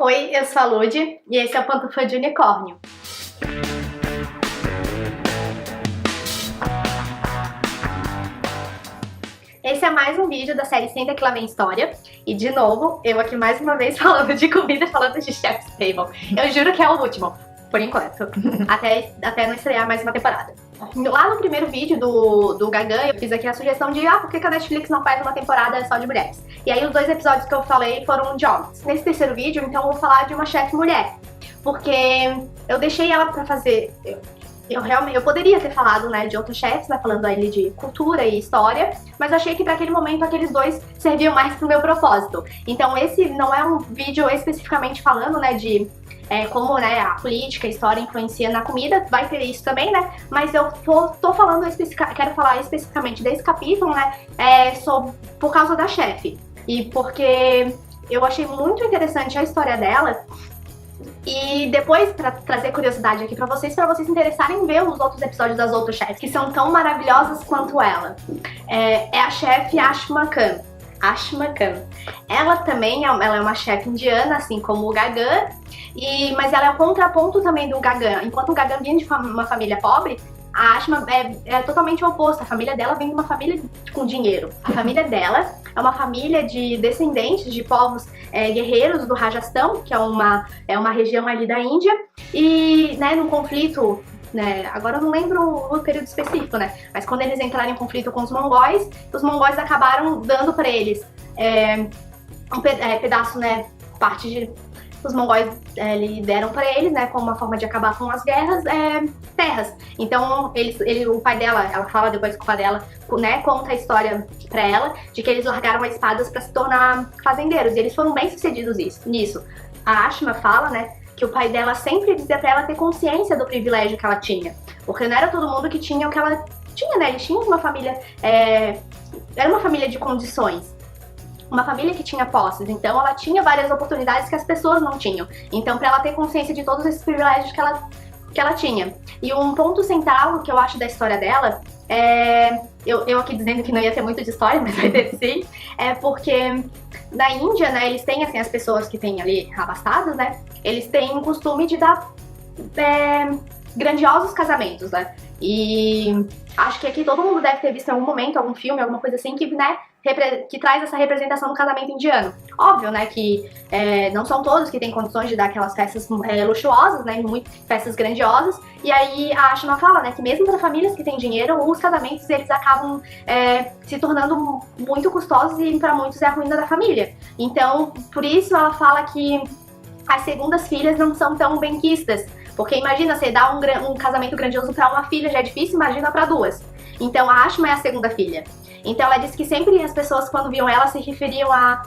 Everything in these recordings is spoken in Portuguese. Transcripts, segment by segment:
Oi, eu sou a Lud e esse é o Pantufã de Unicórnio. Esse é mais um vídeo da série Senta Que Lá Vem História. E de novo, eu aqui mais uma vez falando de comida, falando de Chef's Table. Eu juro que é o último, por enquanto, até não estrear mais uma temporada. Lá no primeiro vídeo do Gagan, eu fiz aqui a sugestão de por que a Netflix não faz uma temporada só de mulheres? E aí os dois episódios que eu falei foram de homens. Nesse terceiro vídeo, então, eu vou falar de uma chefe mulher. Porque eu deixei ela pra fazer... Eu poderia ter falado, né, de outros chefes, né, falando ali de cultura e história, mas eu achei que para aquele momento aqueles dois serviam mais pro meu propósito. Então esse não é um vídeo especificamente falando, né, de como, né, a política, a história influencia na comida, vai ter isso também, né, mas eu tô falando, quero falar especificamente desse capítulo, né, por causa da chefe. E porque eu achei muito interessante a história dela. E depois, pra trazer curiosidade aqui pra vocês se interessarem em ver os outros episódios das outras chefes, que são tão maravilhosas quanto ela. É a chefe Ashma Khan. Ashma Khan. Ela também ela é uma chefe indiana, assim como o Gagan, mas ela é o contraponto também do Gagan. Enquanto o Gagan vinha de uma família pobre, a Ashma é totalmente o oposto. A família dela vem de uma família com dinheiro. A família dela é uma família de descendentes de povos guerreiros do Rajastão, que é uma região ali da Índia, e, né, num conflito, né, agora eu não lembro o período específico, né, mas quando eles entraram em conflito com os mongóis acabaram dando para eles pedaço, né, parte de... Os mongóis deram para eles, né, como uma forma de acabar com as guerras, terras. Então, o pai dela, ela fala depois que o pai dela, né, conta a história pra ela, de que eles largaram as espadas para se tornar fazendeiros, e eles foram bem sucedidos nisso. A Ashma fala, né, que o pai dela sempre dizia pra ela ter consciência do privilégio que ela tinha, porque não era todo mundo que tinha o que ela tinha, né, eles tinham uma família, era uma família de condições. Uma família que tinha posses, então ela tinha várias oportunidades que as pessoas não tinham. Então, para ela ter consciência de todos esses privilégios que ela tinha. E um ponto central que eu acho da história dela, eu aqui dizendo que não ia ter muito de história, mas vai ter sim, é porque na Índia, né, eles têm, assim, as pessoas que têm ali abastadas, né, eles têm o costume de dar grandiosos casamentos, né, e acho que aqui todo mundo deve ter visto em algum momento, algum filme, alguma coisa assim, que, né, que traz essa representação do casamento indiano. Óbvio, né, que não são todos que têm condições de dar aquelas festas luxuosas, né, festas grandiosas, e aí a Ashma fala, né, que mesmo para famílias que têm dinheiro, os casamentos, eles acabam se tornando muito custosos e para muitos é a ruína da família. Então, por isso ela fala que as segundas filhas não são tão benquistas, porque imagina, você dar um casamento grandioso para uma filha já é difícil, imagina para duas. Então a Ashma é a segunda filha. Então ela disse que sempre as pessoas, quando viam ela, se referiam a...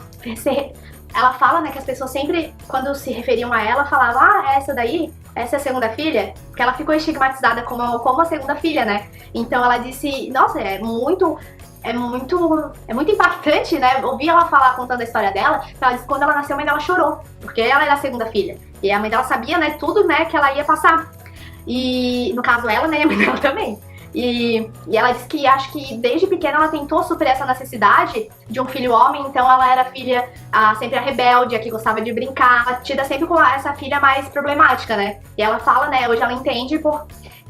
Ela fala, né, que as pessoas sempre, quando se referiam a ela, falavam, essa daí, essa é a segunda filha, porque ela ficou estigmatizada como a segunda filha, né? Então ela disse, nossa, é muito impactante, né, ouvir ela falar, contando a história dela. Ela disse que quando ela nasceu, a mãe dela chorou, porque ela era a segunda filha. E a mãe dela sabia, né, tudo, né, que ela ia passar. E, no caso, ela, né, e a mãe dela também. E ela disse que acho que desde pequena ela tentou suprir essa necessidade de um filho homem, então ela era filha sempre a rebelde, a que gostava de brincar, tida sempre com essa filha mais problemática, né? E ela fala, né, hoje ela entende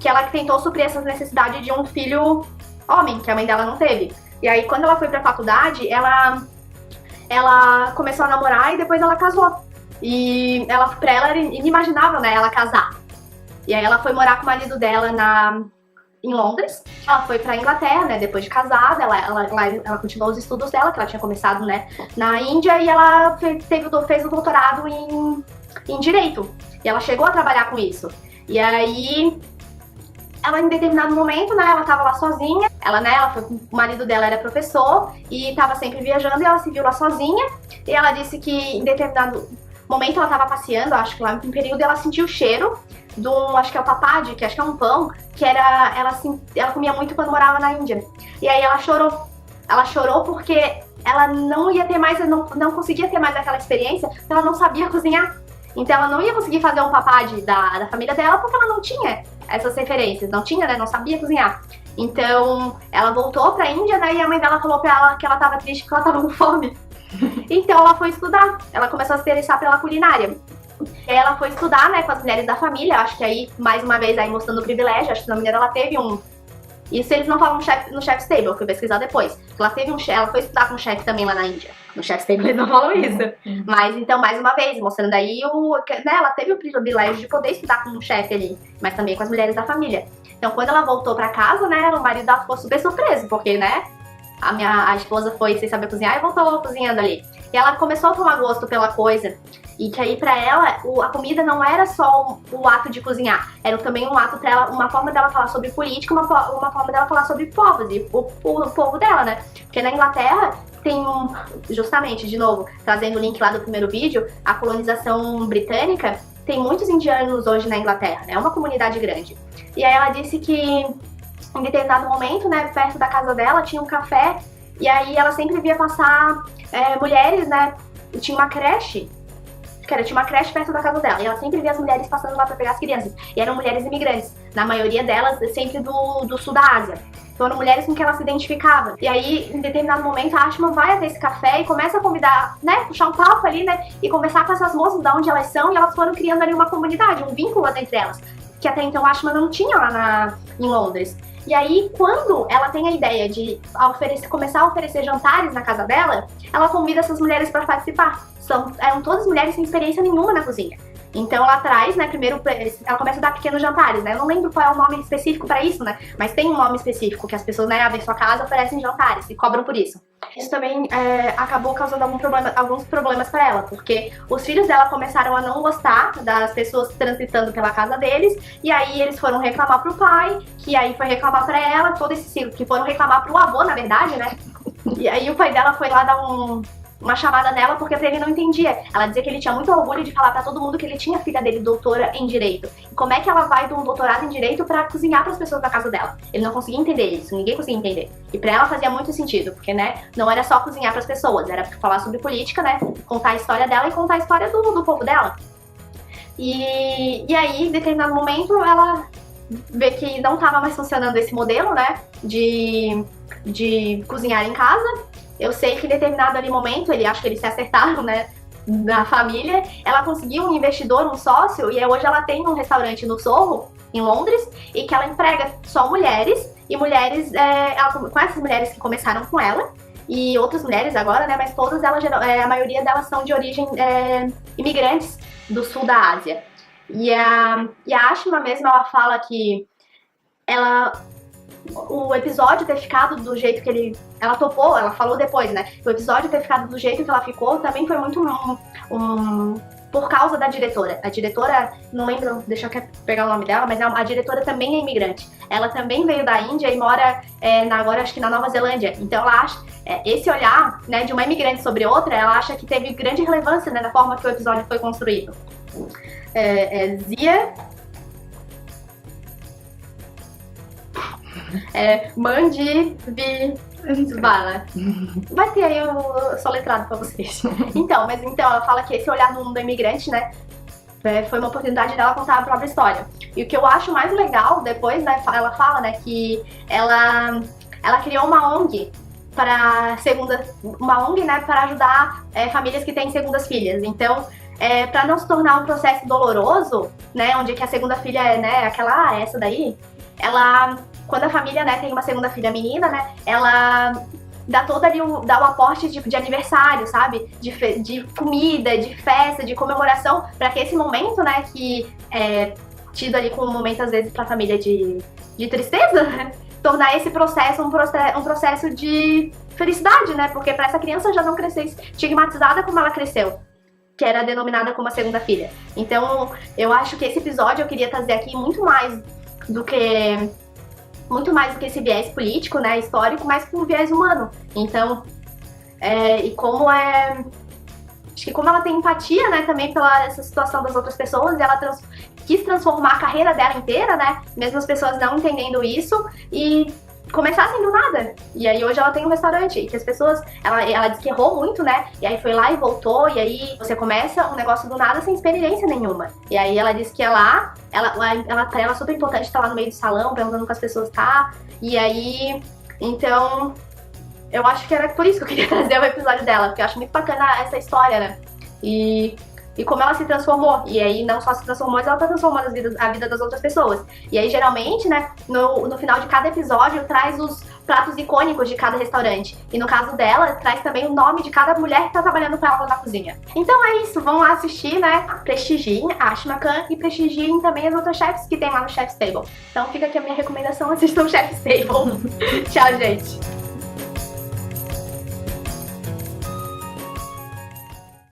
que ela tentou suprir essa necessidade de um filho homem, que a mãe dela não teve. E aí quando ela foi pra faculdade, ela começou a namorar e depois ela casou. E pra ela era inimaginável, né, ela casar. E aí ela foi morar com o marido dela em Londres. Ela foi pra Inglaterra, né, depois de casada, ela continuou os estudos dela, que ela tinha começado, né, na Índia, e ela fez o doutorado em Direito. E ela chegou a trabalhar com isso. E aí, ela em determinado momento, né, ela tava lá sozinha, o marido dela era professor, e tava sempre viajando, e ela se viu lá sozinha, e ela disse que em determinado momento ela tava passeando, acho que lá em um período, ela sentiu o cheiro acho que é o papad, que acho que é um pão, que ela comia muito quando morava na Índia. E aí ela chorou. Ela chorou porque ela não ia ter mais, não conseguia ter mais aquela experiência, porque ela não sabia cozinhar. Então ela não ia conseguir fazer um papad da família dela, porque ela não tinha essas referências, não tinha, né, não sabia cozinhar. Então ela voltou pra Índia, né, e a mãe dela falou pra ela que ela tava triste porque ela tava com fome. Então ela foi estudar, ela começou a se interessar pela culinária. E aí ela foi estudar, né, com as mulheres da família. Acho que aí, mais uma vez, aí mostrando o privilégio. Acho que na mulher ela teve um... Isso eles não falam no chef's table, eu fui pesquisar depois. Ela teve um chefe, ela foi estudar com um chefe também lá na Índia. No chef's table eles não falam isso. Mas então, mais uma vez, mostrando aí né, ela teve o privilégio de poder estudar com um chefe ali, mas também com as mulheres da família. Então, quando ela voltou pra casa, né, o marido dela ficou super surpreso, porque, né, a esposa foi sem saber cozinhar e voltou cozinhando ali. E ela começou a tomar gosto pela coisa. E que aí pra ela, a comida não era só o ato de cozinhar, era também um ato pra ela, uma forma dela falar sobre política, uma forma dela falar sobre povos e o povo dela, né? Porque na Inglaterra tem justamente, de novo, trazendo o link lá do primeiro vídeo, a colonização britânica, tem muitos indianos hoje na Inglaterra, né? É uma comunidade grande. E aí ela disse que em determinado momento, né, perto da casa dela, tinha um café, e aí ela sempre via passar mulheres, né? Tinha uma creche perto da casa dela, e ela sempre via as mulheres passando lá pra pegar as crianças. E eram mulheres imigrantes, na maioria delas sempre do sul da Ásia. Então eram mulheres com que ela se identificava. E aí, em determinado momento, a Ashma vai até esse café e começa a convidar, né, puxar um papo ali, né, e conversar com essas moças de onde elas são, e elas foram criando ali uma comunidade, um vínculo entre elas, que até então a Ashma não tinha lá em Londres. E aí, quando ela tem a ideia de começar a oferecer jantares na casa dela, ela convida essas mulheres para participar. Eram todas mulheres sem experiência nenhuma na cozinha. Então ela traz, né, primeiro, ela começa a dar pequenos jantares, né? Eu não lembro qual é o nome específico para isso, né? Mas tem um nome específico, que as pessoas, né, abrem sua casa, oferecem jantares e cobram por isso. Isso também acabou causando alguns problemas para ela, porque os filhos dela começaram a não gostar das pessoas transitando pela casa deles, e aí eles foram reclamar pro pai, que aí foi reclamar para ela, todo esse ciclo, que foram reclamar pro avô, na verdade, né? E aí o pai dela foi lá dar uma chamada nela, porque pra ele não entendia. Ela dizia que ele tinha muito orgulho de falar pra todo mundo que ele tinha filha dele doutora em Direito. E como é que ela vai de um doutorado em Direito pra cozinhar pras pessoas da casa dela? Ele não conseguia entender isso, ninguém conseguia entender. E pra ela fazia muito sentido, porque, né, não era só cozinhar pras pessoas, era falar sobre política, né, contar a história dela e contar a história do povo dela. E aí, em determinado momento, ela vê que não tava mais funcionando esse modelo, né, de cozinhar em casa. Eu sei que em determinado ali momento, acho que eles se acertaram, né, na família, ela conseguiu um investidor, um sócio, e hoje ela tem um restaurante no Sorro, em Londres, e que ela emprega só mulheres, e mulheres, com essas mulheres que começaram com ela, e outras mulheres agora, né, mas todas elas, a maioria delas são de origem imigrantes do sul da Ásia. E a Ashma mesmo, ela fala que o episódio ter ficado do jeito que ela topou, ela falou depois, né? O episódio ter ficado do jeito que ela ficou também foi muito por causa da diretora. A diretora, não lembro, deixa eu pegar o nome dela, mas a diretora também é imigrante. Ela também veio da Índia e mora agora acho que na Nova Zelândia. Então ela acha, esse olhar, né, de uma imigrante sobre outra, ela acha que teve grande relevância, né, na forma que o episódio foi construído. Zia Mandivisvala. Vai ter aí o soletrado pra vocês. Então ela fala que esse olhar do mundo imigrante, né, foi uma oportunidade dela contar a própria história. E o que eu acho mais legal depois, né, ela fala, né, que ela criou uma ONG né, para ajudar famílias que têm segundas filhas. Então, para não se tornar um processo doloroso, né, onde que a segunda filha é, né, aquela, essa daí, quando a família, né, tem uma segunda filha menina, né, ela dá todo ali dá o aporte de aniversário, sabe? De comida, de festa, de comemoração, para que esse momento, né, que é tido ali como um momento, às vezes, pra família de tristeza, né, tornar esse processo um processo de felicidade, né? Porque para essa criança já não crescer estigmatizada como ela cresceu, que era denominada como a segunda filha. Então, eu acho que esse episódio eu queria trazer aqui muito mais do que esse viés político, né, histórico, mas com um viés humano. Então, e como acho que como ela tem empatia, né, também pela essa situação das outras pessoas, e ela quis transformar a carreira dela inteira, né, mesmo as pessoas não entendendo isso, e começassem do nada. E aí hoje ela tem um restaurante, e que as pessoas, ela disse que errou muito, né, e aí foi lá e voltou, e aí você começa um negócio do nada sem experiência nenhuma. E aí ela disse que ela é super importante estar lá no meio do salão, perguntando como as pessoas tá, e aí, então, eu acho que era por isso que eu queria trazer o episódio dela, porque eu acho muito bacana essa história, né, e e como ela se transformou. E aí não só se transformou, mas ela tá transformando a vida das outras pessoas. E aí geralmente, né, no final de cada episódio traz os pratos icônicos de cada restaurante. E no caso dela, traz também o nome de cada mulher que tá trabalhando com ela na cozinha. Então é isso, vão lá assistir, né? Prestigiem a Ashmakan e prestigiem também as outras chefs que tem lá no Chef's Table. Então fica aqui a minha recomendação, assistam o Chef's Table. Tchau, gente!